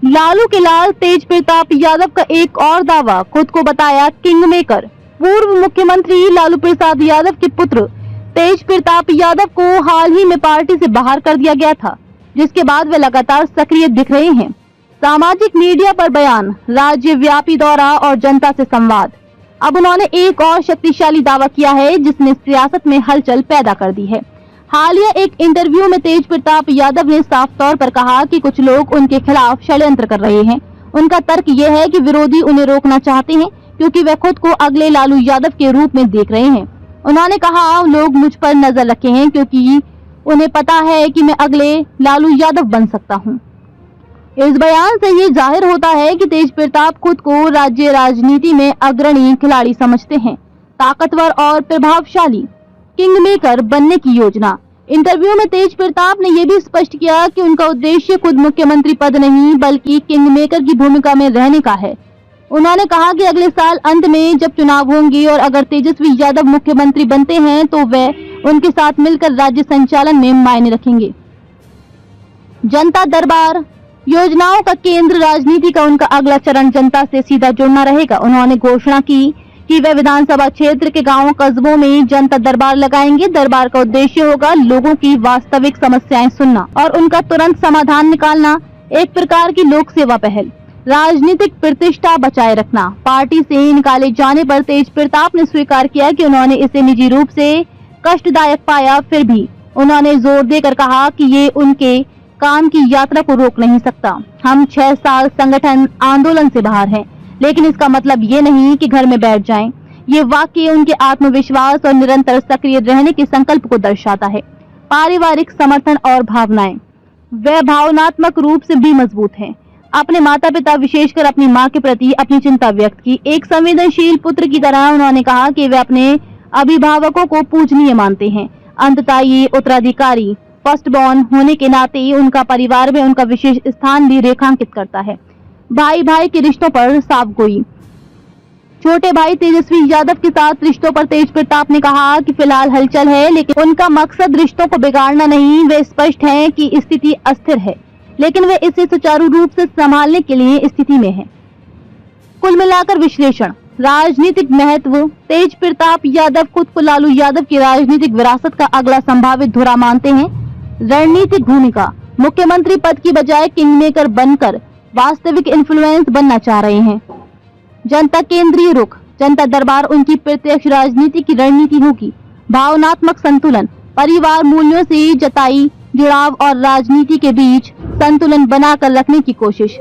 लालू के लाल तेज प्रताप यादव का एक और दावा, खुद को बताया किंग मेकर। पूर्व मुख्यमंत्री लालू प्रसाद यादव के पुत्र तेज प्रताप यादव को हाल ही में पार्टी से बाहर कर दिया गया था, जिसके बाद वे लगातार सक्रिय दिख रहे हैं। सामाजिक मीडिया पर बयान, राज्यव्यापी दौरा और जनता से संवाद। अब उन्होंने एक और शक्तिशाली दावा किया है जिसने सियासत में हलचल पैदा कर दी है। हालिया एक इंटरव्यू में तेज प्रताप यादव ने साफ तौर पर कहा कि कुछ लोग उनके खिलाफ षड्यंत्र कर रहे हैं। उनका तर्क ये है कि विरोधी उन्हें रोकना चाहते हैं क्योंकि वे खुद को अगले लालू यादव के रूप में देख रहे हैं। उन्होंने कहा, लोग मुझ पर नजर रखे हैं क्योंकि उन्हें पता है कि मैं अगले लालू यादव बन सकता हूं। इस बयान से ये जाहिर होता है कि तेज प्रताप खुद को राज्य राजनीति में अग्रणी खिलाड़ी समझते हैं, ताकतवर और प्रभावशाली किंग मेकर बनने की योजना। इंटरव्यू में तेज प्रताप ने यह भी स्पष्ट किया कि उनका उद्देश्य खुद मुख्यमंत्री पद नहीं बल्कि किंग मेकर की भूमिका में रहने का है। उन्होंने कहा कि अगले साल अंत में जब चुनाव होंगे और अगर तेजस्वी यादव मुख्यमंत्री बनते हैं तो वे उनके साथ मिलकर राज्य संचालन में मायने रखेंगे। जनता दरबार योजनाओं का केंद्र राजनीति का उनका अगला चरण जनता से सीधा जुड़ना रहेगा। उन्होंने घोषणा की कि वे विधानसभा क्षेत्र के गांवों कस्बों में जनता दरबार लगाएंगे। दरबार का उद्देश्य होगा लोगों की वास्तविक समस्याएं सुनना और उनका तुरंत समाधान निकालना, एक प्रकार की लोक सेवा पहल। राजनीतिक प्रतिष्ठा बचाए रखना। पार्टी से निकाले जाने पर तेज प्रताप ने स्वीकार किया कि उन्होंने इसे निजी रूप से कष्टदायक पाया, फिर भी उन्होंने जोर देकर कहा कि ये उनके काम की यात्रा को रोक नहीं सकता। हम 6 साल संगठन आंदोलन से बाहर हैं, लेकिन इसका मतलब ये नहीं कि घर में बैठ जाएं। ये वाक्य उनके आत्मविश्वास और निरंतर सक्रिय रहने के संकल्प को दर्शाता है। पारिवारिक समर्थन और भावनाएं, वे भावनात्मक रूप से भी मजबूत हैं। अपने माता पिता, विशेषकर अपनी मां के प्रति अपनी चिंता व्यक्त की। एक संवेदनशील पुत्र की तरह उन्होंने कहा कि वे अपने अभिभावकों को पूजनीय मानते हैं। अंततः ये उत्तराधिकारी फर्स्ट बॉर्न होने के नाते उनका परिवार में उनका विशेष स्थान भी रेखांकित करता है। भाई भाई के रिश्तों पर साफगोई। छोटे भाई तेजस्वी यादव के साथ रिश्तों पर तेज प्रताप ने कहा कि फिलहाल हलचल है, लेकिन उनका मकसद रिश्तों को बिगाड़ना नहीं। वे स्पष्ट हैं कि स्थिति अस्थिर है, लेकिन वे इसे सुचारू रूप से संभालने के लिए स्थिति में हैं। कुल मिलाकर विश्लेषण, राजनीतिक महत्व। तेज प्रताप यादव खुद को लालू यादव की राजनीतिक विरासत का अगला संभावित धुरा मानते हैं। रणनीतिक भूमिका, मुख्यमंत्री पद की बजाय किंग मेकर बनकर वास्तविक इन्फ्लुएंस बनना चाह रहे हैं। जनता केंद्रीय रुख, जनता दरबार उनकी प्रत्यक्ष राजनीति की रणनीति होगी। भावनात्मक संतुलन, परिवार मूल्यों से जताई जुड़ाव और राजनीति के बीच संतुलन बनाकर रखने की कोशिश।